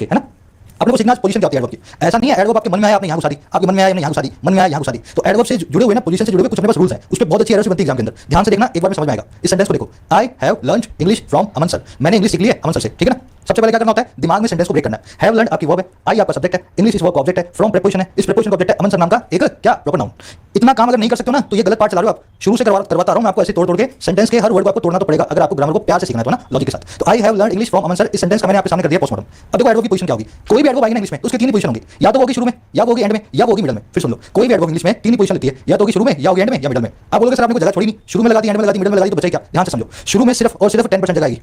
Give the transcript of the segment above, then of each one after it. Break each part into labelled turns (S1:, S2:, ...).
S1: के, है ना। अपने को सीखना पोजीशन क्या होती है एडवर्ब की। ऐसा नहीं है एडवर्ब आपके मन में आया आपने यहाँ घुसा दी, आपके मन में आया आपने यहाँ घुसा दी, मन में आया यहाँ घुसा दी। तो एडवर्ब से जुड़े हुए ना, पोजीशन से जुड़े हुए कुछ अपने पास रूल्स हैं, उस पर बहुत अच्छी एरर्स बनती है एग्जाम के अंदर। ध्यान से देखना, एक बार में समझ में आएगा। इस सेंटेंस को देखो, आई have learned English from Aman sir. मैंने इंग्लिश सीख ली है अमन सर से, ठीक है ना। सबसे पहले क्या करना होता है, दिमाग में सेंटेंस को ब्रेक करना है। हैव लर्न्ड आपकी वर्ब है, आई आपका सब्जेक्ट है, इंग्लिश इस वर्ब का ऑब्जेक्ट है, फ्रॉम प्रीपोजिशन है, इस प्रीपोजिशन का ऑब्जेक्ट है अमन सर नाम का एक क्या प्रॉपर नाउन। इतना काम अगर नहीं कर सकते हो ना तो ये गलत पार्ट चला रहे हो आप। शुरू से करवाता रहा हूं मैं आपको ऐसे तोड़ के सेंटेंस के हर वर्ड को आपको तोड़ना तो पड़ेगा अगर आपको ग्रामर को प्यार से सीखना है तो ना, लॉजिक के साथ। तो आई have learned English from Aman sir, इस सेंटेंस का मैंने आपके सामने कर दिया पोस्टमार्टम। अब देखो एडवर्ब की पोजीशन क्या होगी। कोई भी एडवर्ब आएगी ना इंग्लिश में, उसकी तीन ही पोजीशन होगी, या तो होगी शुरू में, या होगी एंड में, या होगी मिडल में। फिर सुन लो, कोई भी एडवर्ब इंग्लिश में तीन ही पोजीशन लेती है, या तो होगी शुरू में, या होगी एंड में, या मिडल में। आप बोलोगे सर आपने कोई जगह छोड़ी नहीं, शुरू में लगा दी, एंड में लगा दी, मिडल में लगा दी, तो बचे क्या। ध्यान से समझो, शुरू में सिर्फ और सिर्फ 10% जगह आएगी,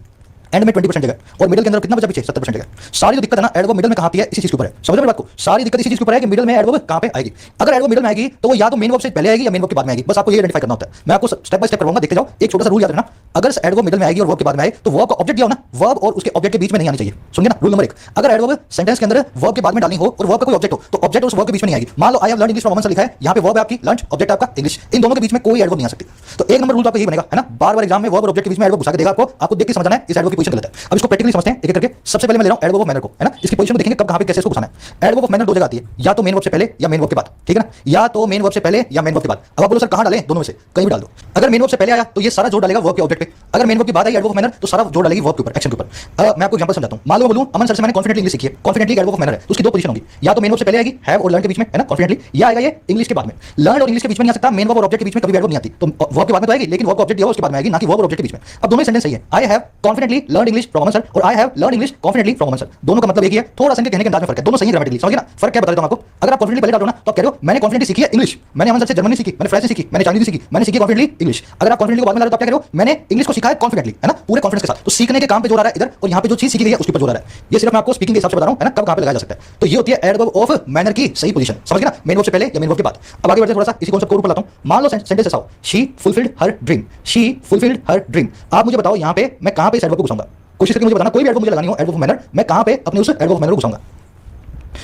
S1: एंड में 20% जगह, और मिडल के अंदर कितना बचा पीछे 70% जगह। सारी जो दिक्कत है ना एडवर्ब मिडल में कहां आती है, इसी चीज के ऊपर है। समझ रहे बात को, सारी दिक्कत इसी चीज के ऊपर है कि मिडल में एडवर्ब कहां पे आएगी। अगर एडवर्ब मिडल में आएगी तो वो या तो मेन वर्ब से पहले आएगी या मेन वर्ब के बाद में आएगी। बस आपको ये आइडेंटिफाई करना होता है। मैं आपको स्टेप बाय स्टेप करवाऊंगा, देखते जाओ। एक छोटा सा रूल याद रखना, अगर एडवर्ब मिडल में आएगी और वर्ब के बाद में आए तो वर्ब का ऑब्जेक्ट दिया हो ना, वर्ब और उसके ऑब्जेक्ट के बीच में नहीं आनी चाहिए। समझे ना, रूल नंबर 1। अगर एडवर्ब सेंटेंस के अंदर वर्ब के बाद में डालनी हो और वर्ब का कोई ऑब्जेक्ट हो तो ऑब्जेक्ट उस वर्ब के बीच में नहीं आएगी। मान लो I have learned English from Aman sir लिखा है, यहां पे वर्ब है आपकी लर्न्ड, ऑब्जेक्ट आपका इंग्लिश, इन दोनों के बीच में कोई एडवर्ब नहीं आ सकती। तो एक नंबर रूल आपको यही बनेगा, है ना। बार-बार एग्जाम में वर्ब और ऑब्जेक्ट के बीच में एडवर्ब घुसा के देगा आपको देख के समझना है इस एडवर्ब की पोजीशन गलत है। अब इसको प्रैक्टिकली समझते हैं एक एक करके। सबसे पहले मैं ले रहा हूं एडवर्ब ऑफ मैनर को, है ना। इसकी पोजीशन में देखेंगे कब कहां पे कैसे इसको घुसाना है। एडवर्ब ऑफ मैनर दो जगह आती है, या तो मेन वर्ब से पहले या मेन वर्ब के बाद, ठीक है ना, या तो मेन वर्ब से पहले या मेन वर्ब के बाद। अब आप बोलो सर कहां डालें, दोनों में से कहीं भी डाल दो। अगर मेन वर्ब से पहले आया तो ये सारा जोर डालेगा वर्ब के ऑब्जेक्ट पे, अगर मेन वर्ब के बाद आई एडवर्ब ऑफ मैनर तो सारा जोर डालेगी वर्ब के ऊपर, एक्शन के ऊपर। मैं आपको एग्जांपल समझाता हूं। मान लो बोलूं अमन सर से मैंने कॉन्फिडेंटली इंग्लिश सीखी है, कॉन्फिडेंटली एडवर्ब ऑफ मैनर है, तो उसकी दो पोजीशन होगी, या तो मेन वर्ब से पहले आएगी हैव और लर्न के बीच में, है ना, कॉन्फिडेंटली, या आएगा ये इंग्लिश के बाद में। लर्न और इंग्लिश के बीच में नहीं आ सकता, मेन वर्ब और ऑब्जेक्ट के बीच में कभी एडवर्ब नहीं आती। तो वर्ब के बाद में तो आएगी, लेकिन वर्ब का ऑब्जेक्ट दिया हो उसके बाद में आएगी, ना कि वर्ब और ऑब्जेक्ट के बीच में। अब दोनों सेंटेंस सही है, I have confidently learn English from Aman sir और I have learn English confidently from Aman sir, दोनों का मतलब एक ही है, थोड़ा सा इनके कहने के अंदाज में फर्क है, दोनों सही ग्रामेटिकली। समझिए ना फर्क क्या बता देता हूं आपको। अगर आप कॉन्फिडेंटली पहले डालो ना तो आप कह रहे हो मैंने कॉन्फिडेंटली सीखी है इंग्लिश, मैंने अमन सर से जर्मनी सीखी, मैंने फ्रांस सीखी, मैंने चाइनीज सीखी, मैंने सीखी कॉन्फिडेंटली इंग्लिश। अगर आप कॉन्फिडेंटली को बाद में डालो तो आप क्या कह रहे हो मैंने इंग्लिश को सीखा है कॉन्फिडेंटली, है ना, पूरे कॉन्फिडेंस के साथ। तो सीखने के काम पे जोर आ रहा है इधर, और यहां पे जो चीज सीखी गई है उसके ऊपर जोर आ रहा है। ये सिर्फ मैं आपको स्पीकिंग के हिसाब से बता रहा हूं, है ना, कब कहां पे लगाया जा सकता है। तो ये होती है एडवर्ब ऑफ मैनर की सही पोजीशन। समझ गए ना, मेन वर्ब से पहले या मेन वर्ब के बाद। अब आगे बढ़ते हैं, थोड़ा सा इसी कॉन्सेप्ट को ऊपर लाता हूं। मान लो सेंटेंस ऐसा हो, she fulfilled her dream, she fulfilled her dream. आप मुझे बताओ यहां पे मैं कहां पे इस एडवर्ब को घुसाऊंगा, कोशिश करके मुझे बताना। कोई भी एडवर्ब मुझे लगानी हो एडवर्ब ऑफ मैनर, मैं कहां पे अपने उस एडवर्ब ऑफ मैनर को घुसाऊंगा।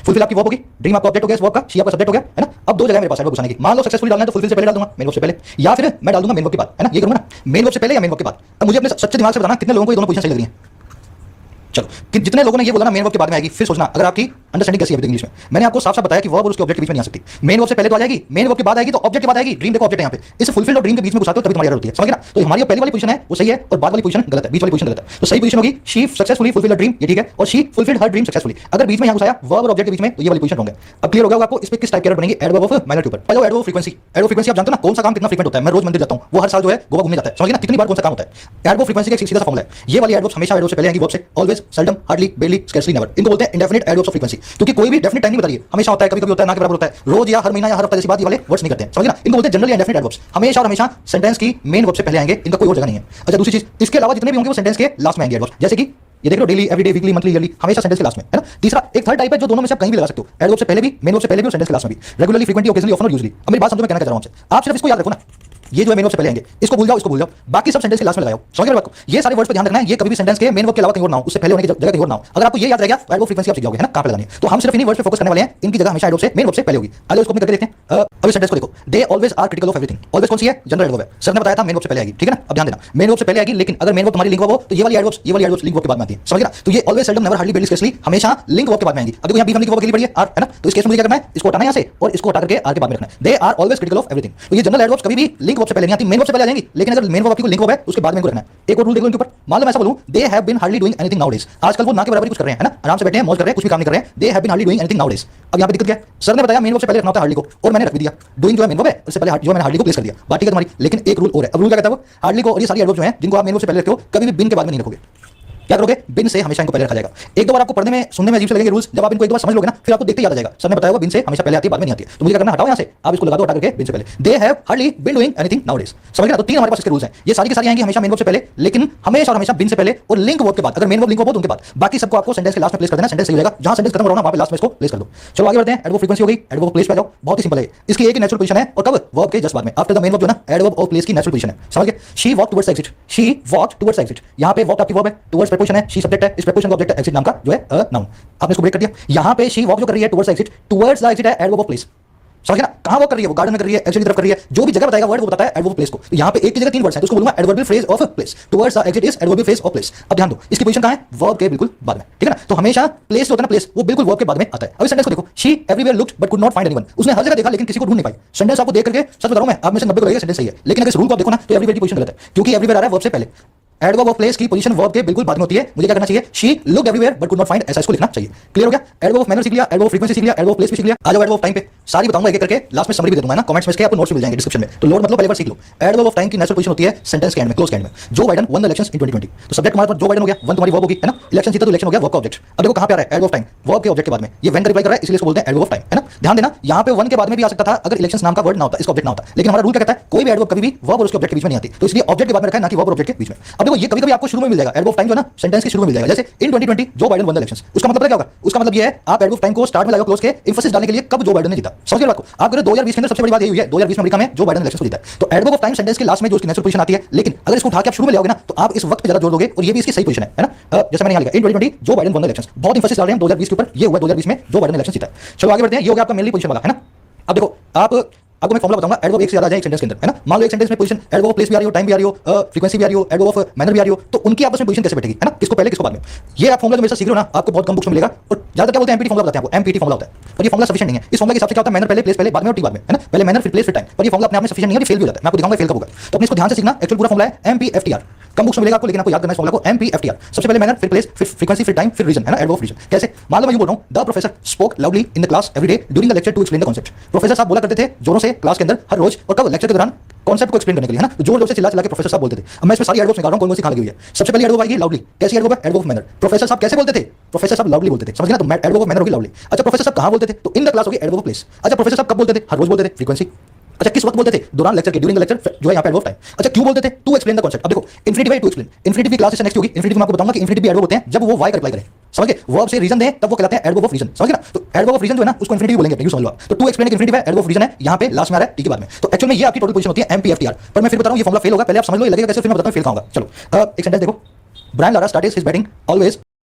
S1: फुलफिल आपकी वर्ब होगी, ड्रीम आपका ऑब्जेक्ट हो गया, इस वर्ब का, शी आपका सब्जेक्ट हो गया, है ना। अब दो जगह मेरे पास एडवर्ब घुसाने की। मान लो सक्सेसफुली डालना है तो फुलफिल से पहले डाल दूंगा, मेन वर्ब से पहले, या फिर मैं डाल दूंगा मेन वर्ब के बाद, है ना। ये करूंगा ना, मेन वर्ब से पहले या मेन वर्ब के बाद। अब मुझे अपने सच्चे दिमाग से बताना कितने लोगों को ये दोनों पोजीशन सही लग रही है। चलो कि जितने लोगों ने ये बोला ना मेन वर्ब के बाद में आएगी, फिर सोचना अगर आपकी अंडरस्टैंडिंग कैसी है अभी इंग्लिश में। मैंने आपको साफ साफ बताया कि वर्ब और उसके ऑब्जेक्ट के बीच में नहीं आ सकती। मेन वर्ब से पहले तो आ जाएगी, मेन वर्ब के बाद आएगी तो ऑब्जेक्ट के बाद आएगी। ड्रीम देखो ऑब्जेक्ट है यहाँ पे, इस फुलफिल और ड्रीम के बीच में घुसाते हो तभी तुम्हारी एरर होती है। समझ गए ना। तो हमारी पहली वाली पोजीशन है वो सही है और बाद वाली पोजीशन गलत है, बीच वाली पोजीशन गलत है। तो सही पोजीशन होगी शी सक्सेसफुली फुलफिल्ड ड्रीम, ये ठीक है, और she fulfilled her dream successfully. अगर बीच में यहाँ घुसाया वर्ब और ऑब्जेक्ट के बीच में तो ये वाली पोजीशन होंगे। अब क्लियर हो गया आपको इस पे किस टाइप की एरर बनेगी एडवर्ब ऑफ मैनर के ऊपर। पहले एडवर्ब फ्रीक्वेंसी। एडवर्ब फ्रीक्वेंसी आप जानते हो ना कौन सा काम कितना फ्रीक्वेंट होता है। मैं रोज मंदिर जाता हूं, वो हर साल जो है गोवा घूमने जाता है। समझ गए ना, कितनी बार कौन सा काम होता है। एडवर्ब फ्रीक्वेंसी का एक सीधा सा फॉर्मूला है। ये वाली एडवर्ब हमेशा एडवर्ब से पहले आएगी, वर्ब से, always, seldom, hardly, बेयरली, scarcely, never. इनको बोलते हैं इंडेफिनिट एडवर्ब्स ऑफ फ्रीक्वेंसी, क्योंकि कोई भी डेफिनिट टाइम नहीं बता रही है, हमेशा होता है, कभी कभी होता है, ना के बराबर होता है, रोज या हर महीना या हर हफ्ते जैसी बात ये वाले वर्ड्स नहीं करते हैं। समझ गए ना, इनको बोलते हैं जनरली इंडेफिनिट एडवर्ब्स। हमेशा और हमेशा सेंटेंस की मेन वर्ब से पहले आएंगे, इनका कोई और जगह नहीं है। अच्छा दूसरी चीज, इसके अलावा जितने भी होंगे वो सेंटेंस के लास्ट में आएंगे एडवर्ब्स, जैसे कि ये देख लो daily, everyday, weekly, monthly, yearly, हमेशा सेंटेंस के लास्ट में, है ना। तीसरा एक थर्ड टाइप है जो दोनों में से आप कहीं भी लगा सकते हो, एडवर्ब से पहले भी, मेन वर्ब से पहले भी और सेंटेंस के लास्ट में भी, रेगुलरली, फ्रीक्वेंटली, ओकेजनली, ऑफन और यूजुअली। अब मेरी बात समझो मैं कहना क्या चाह रहा हूं आपसे। आप सिर्फ इसको याद रखो ना, ये जो है मेन वर्ब से पहले आएंगे, इसको भूल जाओ, इसको भूल जाओ, बाकी सब सेंटेंस के लास्ट में लगाओ। समझ गए बात को। ये सारे वर्ड्स पे ध्यान रखना है, ये कभी भी सेंटेंस के मेन वर्ब के अलावा कहीं और ना हो, उससे पहले होने की जगह कहीं और ना हो। अगर आपको ये याद रह गया तो एडवर्ब फ्रीक्वेंसी आप सीख जाओगे, है ना, कहां पे लगानी है। तो हम सिर्फ इन्हीं वर्ड्स पे फोकस करने वाले हैं, इनकी जगह हमेशा एडवर्ब से मेन वर्ब से पहले होगी। आगे उसको करके देखते हैं। अभी सेंटेंस को देखो, they always are critical of everything. Always कौन सी है, जनरल एडवर्ब है। सर ने बताया था मेन वर्ब से पहले आएगी, ठीक है ना। अब ध्यान देना, मेन वर्ब से पहले आएगी, लेकिन अगर मेन वर्ब तुम्हारी लिंक वर्ब हो तो ये वाली एडवर्ब्स लिंक वर्ब के बाद में आती है। समझ गए ना। तो ये always, seldom, never, hardly, बेयरली, scarcely हमेशा लिंक वर्ब के बाद में आएंगी। अब देखो यहां बी हमने की वर्ब के लिए पड़ी है आर, है ना। तो इस केस में मुझे क्या करना है, इसको हटाना है यहां से और इसको हटा करके आर के बाद में रखना है। They are always critical of everything. तो ये जनरल एडवर्ब्स कभी भी लिंक वर्ब से पहले नहीं आती, मेन वर्ब से पहले आ जाएंगी। लेकिन अगर मेन वर्ब आपकी लिंक वर्ब है उसके बाद में इनको रखना है। एक और रूल देखो इनके ऊपर। मान लो मैं ऐसा बोलूं, they have been hardly doing anything nowadays. आजकल वो ना के बराबर कुछ कर रहे हैं, है ना, आराम से बैठे हैं, मौज कर रहे हैं, कुछ भी काम नहीं कर रहे हैं। They have been hardly doing anything nowadays. अब यहां पे दिक्कत क्या है, सर ने बताया मेन वर्ब से पहले रखना होता है हार्डली को, और मैंने रख दिया। डूइंग जो है मेन वर्ब है, उससे पहले जो मैंने हार्डली को प्लेस कर दिया। बात ठीक है तुम्हारी, लेकिन एक रूल और है। अब रूल क्या कहता है वो, हार्डली को और ये सारी एडवर्ब जो है जिनको आप मेन वर्ब से पहले रखते हो कभी भी बिन के बाद में नहीं रखोगे। क्या करोगे, बिन से हमेशा इनको पहले रखा जाएगा। एक दो बार आपको पढ़ने में सुनने में अजीब से लगेंगे रूल्स, जब आप इनको एक दो बार समझ लोगे ना फिर आपको देखते याद आ जाएगा। सर ने बताया वो बिन से हमेशा पहले आती है, बाद में नहीं आती है। तो मुझे क्या करना, हटाओ यहां से, आप इसको लगा दो हटा करके बिन से पहले। They have hardly been doing anything nowadays. समझ गए। तो तीन हमारे पास इसके रूल्स हैं, ये सारी की सारी आएंगी हमेशा मेन वर्ब से पहले, लेकिन हमेशा और हमेशा बिन से पहले और लिंक वर्ब के बाद। अगर मेन वर्ब लिंक वर्ब हो तो उनके बाद, बाकी सबको आपको सेंटेंस के लास्ट में प्लेस कर देना, सेंटेंस सही हो जाएगा। जहां सेंटेंस खत्म हो रहा है वहां पे लास्ट में इसको प्लेस कर दो। चलो आगे बढ़ते हैं। एडवर्ब फ्रीक्वेंसी हो गई, एडवर्ब प्लेस पे जाओ, बहुत ही सिंपल है। इसकी एक ही नेचुरल पोजीशन है और कब, वर्ब के जस्ट बाद में, आफ्टर द मेन वर्ब जो ना एडवर्ब और प्लेस की नेचुरल पोजीशन है। समझ गए। She walk towards exit, she walk towards exit. यहां पे वॉक आपकी वर्ब है, टुवर्ड्स प्रीपोजिशन है, शी सब्जेक्ट है, इस प्रीपोजिशन का ऑब्जेक्ट है, एग्जिट नाम का जो है नाउन। आपने इसको ब्रेक कर दिया। यहां पे शी वॉक जो कर रही है towards exit, towards the exit है एडवर्ब ऑफ प्लेस। समझ गए ना, कहां वर्क कर रही है, वो गार्डन में कर रही है, एक्चुअली की तरफ कर रही है, जो भी जगह बताएगा वर्ड वो बताता है एडवर्ब प्लेस को। तो यहां पे एक की जगह तीन वर्ड्स हैं, तो उसको बोलूंगा adverbial phrase of place. Towards the exit is adverbial phrase of place. अब ध्यान दो, इसकी पोजीशन कहां है, वर्ब के बिल्कुल बाद में, ठीक है ना। तो हमेशा प्लेस होता है ना, प्लेस वो बिल्कुल वर्ब के बाद में आता है। अब इस सेंटेंस को देखो, she everywhere looked but could not find anyone. उसने हर जगह देखा लेकिन किसी को ढूंढ नहीं पाई। सेंटेंस आपको देख करके सच बता रहा हूं मैं, आप में से 90 को लगेगा सेंटेंस सही है, लेकिन अगर इस रूल को आप देखो ना तो एवरीवेयर की पोजीशन गलत है, क्योंकि एवरीवेयर आ रहा है वर्ब से पहले। एडवर्ब ऑफ प्लेस की पोजीशन वर्ब के बिल्कुल बाद में होती है। मुझे क्या करना चाहिए, she looked everywhere but could not find, ऐसा इसको लिखना चाहिए। क्लियर हो गया। एडवर्ब ऑफ मैनर सीख लिया, एडवर्ब ऑफ फ्रीक्वेंसी सीख लिया, एडवर्ब ऑफ प्लेस भी सीख लिया। आ जाओ एडवर्ब ऑफ टाइम पे, सारी बताऊंगा एक एक करके, लास्ट में समरी भी दे दूंगा ना, कमेंट्स में इसके आपको नोट्स मिल जाएंगे डिस्क्रिप्शन में। तो लोड मतलब पहले बार सीख लो। एडवर्ब ऑफ टाइम की नेचुरल पोजीशन होती है सेंटेंस के एंड में, क्लोज के एंड में। Joe Biden one the elections in 2020, तो सब्जेक्ट तुम्हारे पास जो बाइडेन हो गया, वन तुम्हारी वर्ब होगी, है ना। इलेक्शन जीता तो इलेक्शन हो गया वर्ब का ऑब्जेक्ट। अब देखो कहां पे आ रहा है एडवर्ब ऑफ टाइम, वर्ब के ऑब्जेक्ट के बाद में। ये व्हेन का रिप्लाई कर रहा है, इसलिए इसको बोलते हैं एडवर्ब ऑफ टाइम, है ना। ध्यान देना, यहां पे वन के बाद में भी आ सकता था अगर इलेक्शंस नाम का वर्ड ना होता, इसका ऑब्जेक्ट ना होता। लेकिन हमारा रूल क्या कहता है, कोई भी एडवर्ब कभी भी वर्ब और उसके ऑब्जेक्ट के बीच में नहीं आती, तो इसलिए ऑब्जेक्ट के बाद में रखा है, ना कि वर्ब और ऑब्जेक्ट के बीच में। अब देखो ये कभी-कभी आपको शुरू में मिल जाएगा, एडवर्ब ऑफ टाइम जो ना सेंटेंस के शुरू में मिल जाएगा। जैसे इन 2020 Joe Biden one the elections, उसका मतलब क्या होगा, उसका मतलब ये है आप एडवर्ब ऑफ टाइम को स्टार्ट में लगाओ क्लोज के, एम्फसिस डालने के लिए कब जो बाइडेन ने जीता। समझ गए बात को। आप करें 2020 के अंदर सबसे बड़ी बात ये हुई है, 2020 में अमेरिका में जो बाइडेन इलेक्शन को जीता है। तो एडवर्ब ऑफ टाइम सेंटेंस के लास्ट में जो उसकी नेचुरल पोजीशन आती है, लेकिन अगर इसको उठा के आप शुरू में लाओगे ना तो आप इस वक्त पे ज्यादा जोर दोगे, और ये भी इसकी सही पोजीशन है ना। जैसे मैंने यहां लिखा इन 2020 Joe Biden one the elections, बहुत एम्फसिस डाल रहे हैं 2020 के ऊपर, ये हुआ 2020 में जो बाइडेन इलेक्शन जीता है। चलो आगे बढ़ते हैं, ये हो गया आपका मेनली पोजीशन वाला, है ना। अब देखो आपको मैं फॉर्मुला बताऊंगा, एडवर्ब एक से ज्यादा आ जाए एक सेंटेंस के अंदर, है ना। मान लो एक सेंटेंस में पोजीशन एडवर्ब ऑफ प्लेस भी आ रही हो, टाइम भी आ रही हो, फ्रीक्वेंसी भी आ रही हो, एडवर्ब ऑफ मैनर भी आ रही हो, तो उनकी आपस में पोजीशन कैसे बैठेगी, है ना, किसको पहले किसको बाद में। ये आप फॉर्मुला जो मेरे साथ सीख रहे हो ना, आपको बहुत कम बुक्स में मिलेगा, और ज्यादा क्या बोलते हैं एमपीटी फॉर्मुला बताते हैं आपको, एमपीटी फॉर्मुला होता है। और ये फॉर्मुला सफिशिएंट नहीं है। इस फॉर्मुला के हिसाब से क्या होता है, मैनर पहले, प्लेस पहले, बाद में और टी बाद में, है ना। पहले मैनर फिर प्लेस फिर टाइम, पर ये फॉर्मुला अपने आप में सफिशिएंट नहीं है, फेल भी हो जाता है। मैं आपको दिखाऊंगा फेल कब होगा, तो अपने इसको ध्यान से सीखना। एक्चुअल पूरा फॉर्मुला है एमपीएफटीआर, कम बुक्स में मिलेगा आपको, लेकिन आपको याद करना है इस फॉर्मुला को, एमपीएफटीआर। सबसे पहले मैनर, फिर प्लेस, फिर फ्रीक्वेंसी, फिर टाइम, फिर रीजन, है ना, एडवर्ब ऑफ रीजन। कैसे, मान लो मैं यूं बोल रहा हूं, the professor spoke loudly in the class every day during the lecture to explain the concept. Professor साहब बोला करते थे जोरों से क्लास के अंदर हर रोज, और कब, लेक्चर के दौरान कॉन्सेप्ट को एक्सप्लेन करने के लिए, है ना। तो जोर जोर से चिल्ला चिल्ला के प्रोफेसर साहब बोलते थे। अब मैं इसमें सारी एडवर्ब्स निकाल रहा हूं, कौन सी खा लगी हुई है। सबसे पहले एडवर्ब आएगी लाउडली, कैसी एडवर्ब है, एडवर्ब ऑफ मैनर। प्रोफेसर साहब कैसे बोलते थे, प्रोफेसर साहब लाउडली बोलते थे, समझ गए ना। तो एडवर्ब ऑफ मैनर होगी लाउडली। अच्छा प्रोफेसर साहब कहां बोलते थे, तो इन द क्लास होगी एडवर्ब ऑफ प्लेस। अच्छा प्रोफेसर साहब कब बोलते थे, हर रोज बोलते थे, फ्रीक्वेंसी। अच्छा किस वक्त बोलते थे, दौरान लेक्चर के, ड्यूरिंग द लेक्चर, जो है यहां पे एडवर्ब टाइम। अच्छा क्यों बोलते थे, टू एक्सप्लेन द कॉन्सेप्ट। अब देखो इंफिनिटिव है, टू एक्सप्लेन, इंफिनिटिव की क्लास से नेक्स्ट होगी। इंफिनिटिव मैं आपको बताऊंगा कि इंफिनिटिव एडवर्ब होते हैं जब वो वाई का रिप्लाई करे, समझ गए। वर्ब से रीजन दे तब वो कहलाते हैं एडवर्ब ऑफ रीजन, समझ गए ना। तो एडवर्ब ऑफ रीजन जो है ना उसको इंफिनिटिव बोलेंगे, यूं समझ लो आप। तो टू एक्सप्लेन एक इंफिनिटिव है, एडवर्ब ऑफ रीजन है, यहां पे लास्ट में आ रहा है टी के बाद में। तो एक्चुअल में ये आपकी टोटल पोजीशन होती है एमपीएफटीआर। पर मैं फिर बता रहा हूं ये फॉर्मुला फेल होगा, पहले आप समझ लो, ये लगेगा कैसे, फिर मैं बताता हूं फेल कहां होगा। चलो एक सेंटेंस देखो, Brian Lara started his batting always